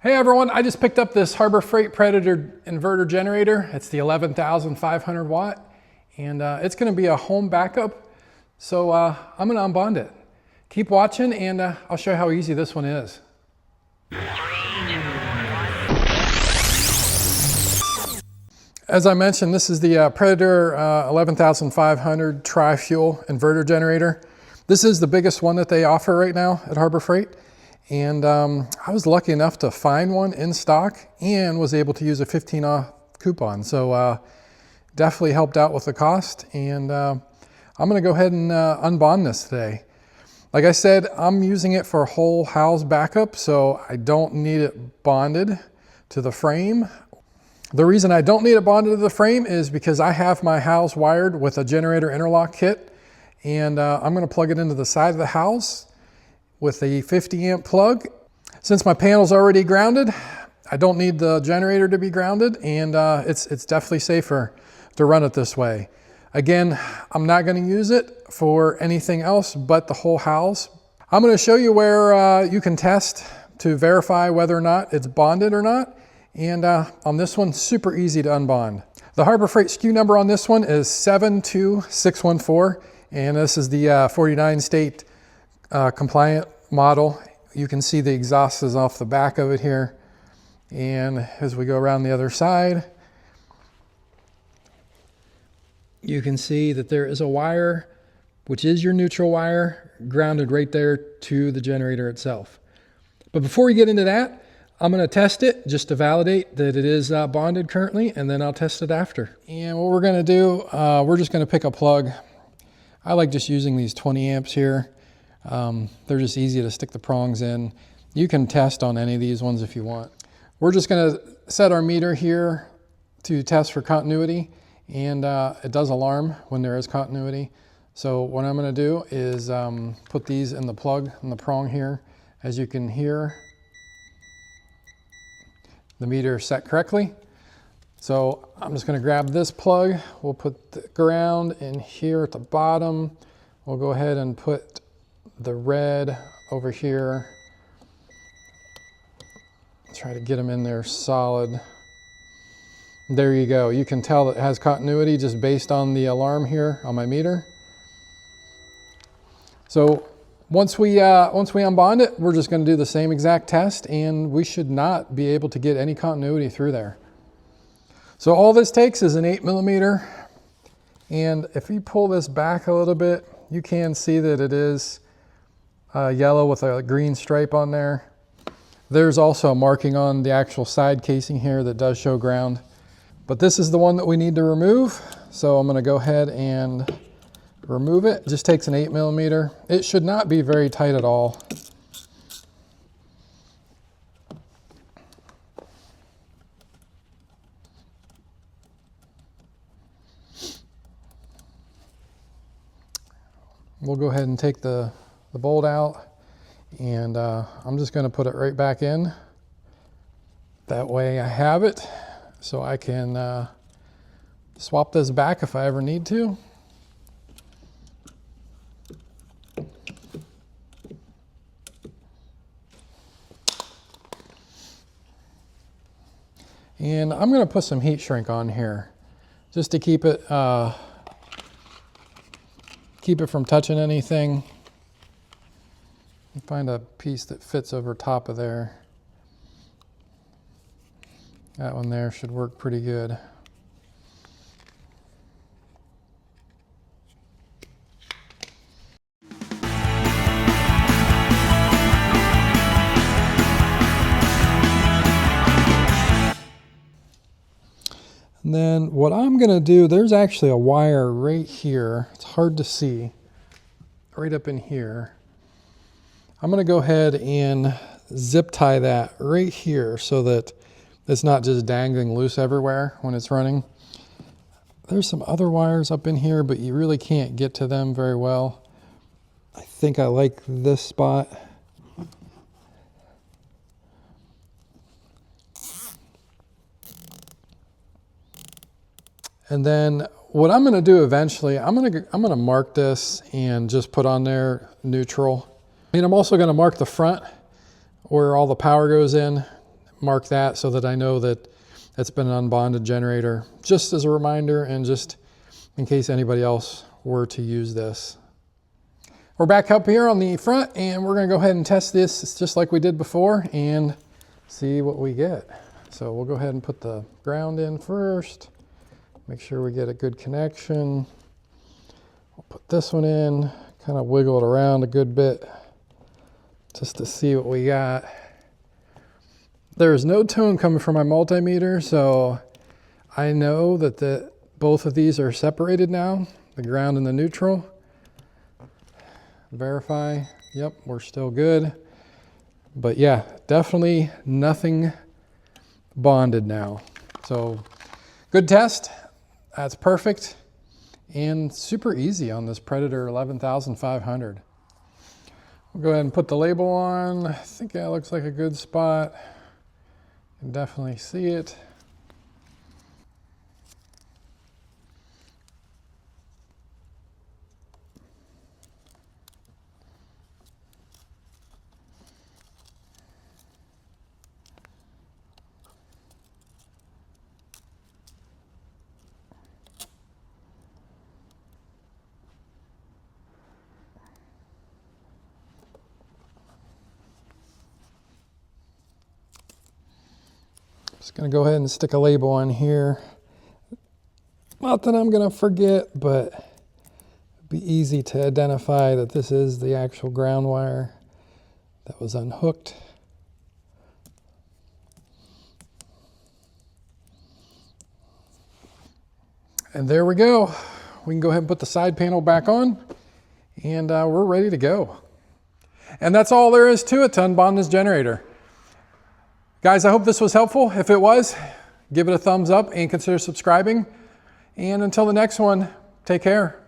Hey everyone, I just picked up this Harbor Freight Predator inverter generator. It's the 11,500 watt and it's going to be a home backup. So I'm going to unbond it. Keep watching and I'll show you how easy this one is. As I mentioned, this is the Predator 11,500 Tri-Fuel Inverter Generator. This is the biggest one that they offer right now at Harbor Freight. And I was lucky enough to find one in stock and was able to use a 15 off coupon. So definitely helped out with the cost. And I'm gonna go ahead and unbond this today. Like I said, I'm using it for whole house backup, so I don't need it bonded to the frame. The reason I don't need it bonded to the frame is because I have my house wired with a generator interlock kit, and I'm gonna plug it into the side of the house with a 50 amp plug. Since my panel's already grounded, I don't need the generator to be grounded, and it's definitely safer to run it this way. Again, I'm not gonna use it for anything else but the whole house. I'm gonna show you where you can test to verify whether or not it's bonded or not. And on this one, super easy to unbond. The Harbor Freight SKU number on this one is 72614, and this is the 49 state compliant model. You can see the exhaust is off the back of it here. And as we go around the other side, you can see that there is a wire, which is your neutral wire, grounded right there to the generator itself. But before we get into that, I'm going to test it just to validate that it is bonded currently, and then I'll test it after. And what we're going to do, we're just going to pick a plug. I like just using these 20 amps here. They're just easy to stick the prongs in. You can test on any of these ones if you want. We're just going to set our meter here to test for continuity, and it does alarm when there is continuity. So what I'm going to do is put these in the plug and the prong here. As you can hear, the meter is set correctly. So I'm just going to grab this plug. We'll put the ground in here at the bottom. We'll go ahead and put the red over here. Try to get them in there solid. There you go. You can tell it has continuity just based on the alarm here on my meter. So once we unbond it, we're just going to do the same exact test, and we should not be able to get any continuity through there. So all this takes is an 8mm, and if you pull this back a little bit, you can see that it is yellow with a green stripe on there. There's also a marking on the actual side casing here that does show ground. But this is the one that we need to remove. So I'm going to go ahead and remove it. It just takes an 8mm. It should not be very tight at all. We'll go ahead and take the bolt out, and I'm just going to put it right back in. That way I have it so I can swap this back if I ever need to. And I'm going to put some heat shrink on here just to keep it from touching anything. Find a piece that fits over top of there. That one there should work pretty good. And then what I'm going to do, there's actually a wire right here. It's hard to see. Right up in here. I'm going to go ahead and zip tie that right here so that it's not just dangling loose everywhere when it's running. There's some other wires up in here, but you really can't get to them very well. I think I like this spot. And then what I'm going to do eventually, I'm going to mark this and just put on there neutral. And I'm also going to mark the front where all the power goes in. mark that so that I know that it's been an unbonded generator, just as a reminder and just in case anybody else were to use this. We're back up here on the front and we're gonna go ahead and test this just like we did before and see what we get. So we'll go ahead and put the ground in first, make sure we get a good connection. We'll put this one in, kind of wiggle it around a good bit just to see what we got. There's no tone coming from my multimeter, so I know that both of these are separated now, the ground and the neutral. Verify, yep, we're still good. But yeah, definitely nothing bonded now. So good test, that's perfect and super easy on this Predator 11,500. We'll go ahead and put the label on. I think that looks like a good spot. You can definitely see it. Just gonna go ahead and stick a label on here. Not that I'm gonna forget, but it'd be easy to identify that this is the actual ground wire that was unhooked. And there we go. We can go ahead and put the side panel back on and we're ready to go. And that's all there is to it to unbond this generator. Guys, I hope this was helpful. If it was, give it a thumbs up and consider subscribing. And until the next one, take care.